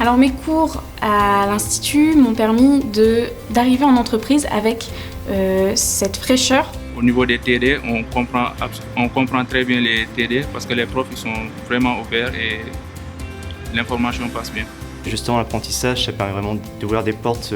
Alors mes cours à l'Institut m'ont permis d'arriver en entreprise avec cette fraîcheur. Au niveau des TD, on comprend très bien les TD parce que les profs ils sont vraiment ouverts et l'information passe bien. Justement, l'apprentissage, ça permet vraiment d'ouvrir des portes,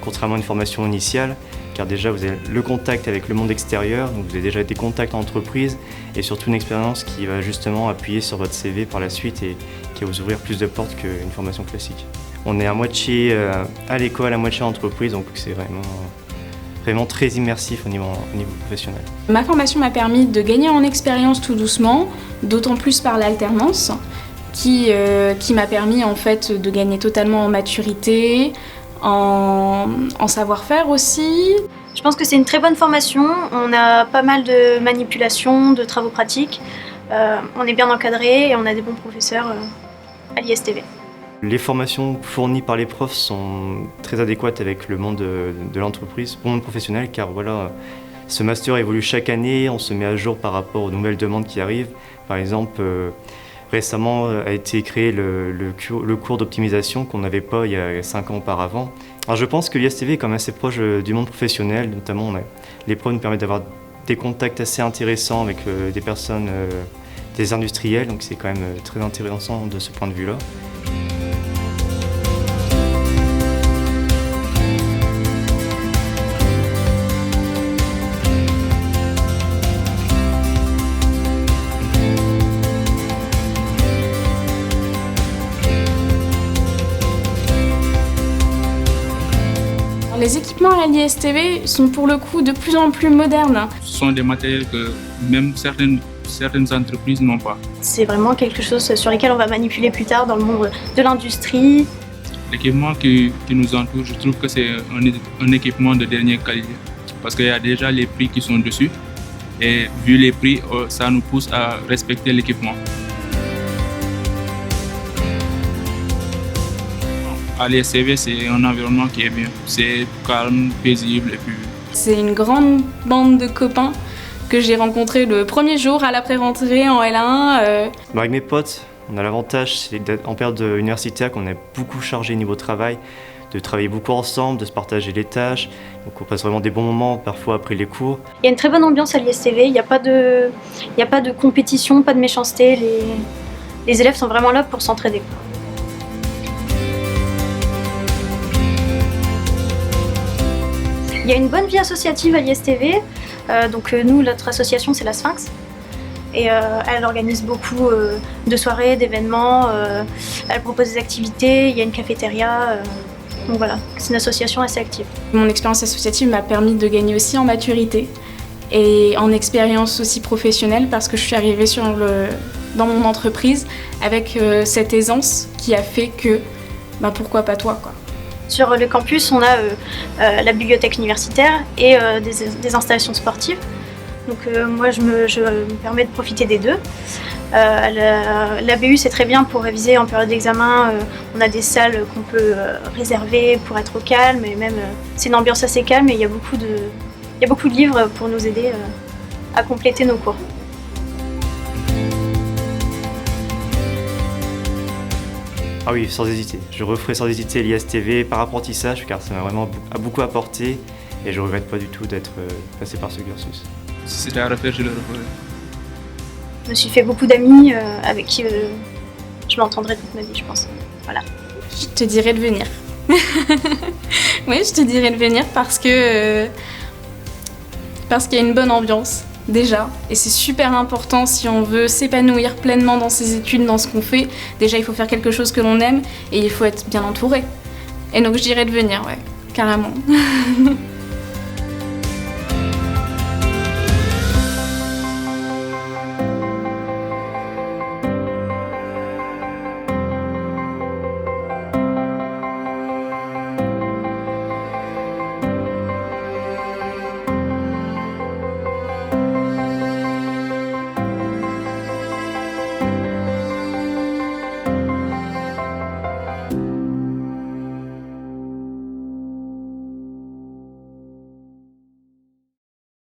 contrairement à une formation initiale, car déjà vous avez le contact avec le monde extérieur, donc vous avez déjà des contacts en entreprise et surtout une expérience qui va justement appuyer sur votre CV par la suite et qui va vous ouvrir plus de portes qu'une formation classique. On est à moitié à l'école, à moitié en entreprise, donc c'est vraiment très immersif au niveau professionnel. Ma formation m'a permis de gagner en expérience tout doucement, d'autant plus par l'alternance, qui m'a permis en fait de gagner totalement en maturité, en savoir-faire aussi. Je pense que c'est une très bonne formation, on a pas mal de manipulations, de travaux pratiques, on est bien encadré et on a des bons professeurs à l'ISTV. Les formations fournies par les profs sont très adéquates avec le monde de l'entreprise, le monde professionnel, car voilà, ce master évolue chaque année, on se met à jour par rapport aux nouvelles demandes qui arrivent. Par exemple, récemment a été créé le cours d'optimisation qu'on n'avait pas il y a 5 ans auparavant. Alors je pense que l'ISTV est quand même assez proche du monde professionnel, notamment les pros nous permettent d'avoir des contacts assez intéressants avec des personnes, des industriels, donc c'est quand même très intéressant de ce point de vue-là. Les équipements à l'ISTV sont pour le coup de plus en plus modernes. Ce sont des matériels que même certaines entreprises n'ont pas. C'est vraiment quelque chose sur lequel on va manipuler plus tard dans le monde de l'industrie. L'équipement qui nous entoure, je trouve que c'est un équipement de dernière qualité parce qu'il y a déjà les prix qui sont dessus et vu les prix, ça nous pousse à respecter l'équipement. À l'ISTV, c'est un environnement qui est bien. C'est calme, paisible et puis... C'est une grande bande de copains que j'ai rencontrés le premier jour à l'après-rentrée en L1. Avec mes potes, on a l'avantage, c'est d'être en période universitaire, qu'on est beaucoup chargé niveau travail, de travailler beaucoup ensemble, de se partager les tâches. Donc on passe vraiment des bons moments, parfois après les cours. Il y a une très bonne ambiance à l'ISTV, il n'y a pas de compétition, pas de méchanceté. Les élèves sont vraiment là pour s'entraider. Il y a une bonne vie associative à l'ISTV, donc nous, notre association, c'est la Sphinx. Et elle organise beaucoup de soirées, d'événements, elle propose des activités, il y a une cafétéria, donc voilà, c'est une association assez active. Mon expérience associative m'a permis de gagner aussi en maturité et en expérience aussi professionnelle parce que je suis arrivée dans mon entreprise avec cette aisance qui a fait que, pourquoi pas toi, quoi. Sur le campus, on a la bibliothèque universitaire et des installations sportives. Donc moi, je me permets de profiter des deux. La BU, c'est très bien pour réviser en période d'examen. On a des salles qu'on peut réserver pour être au calme. Et même, c'est une ambiance assez calme et il y a beaucoup de livres pour nous aider à compléter nos cours. Ah oui, sans hésiter. Je referai sans hésiter l'ISTV par apprentissage car ça m'a vraiment beaucoup apporté et je ne regrette pas du tout d'être passé par ce cursus. Si c'était à refaire, je le referais. Je me suis fait beaucoup d'amis avec qui je m'entendrai toute ma vie, je pense. Voilà. Je te dirais de venir. Oui, je te dirais de venir parce qu'il y a une bonne ambiance. Déjà, et c'est super important si on veut s'épanouir pleinement dans ses études, dans ce qu'on fait. Déjà, il faut faire quelque chose que l'on aime et il faut être bien entouré. Et donc, je dirais de venir, ouais, carrément.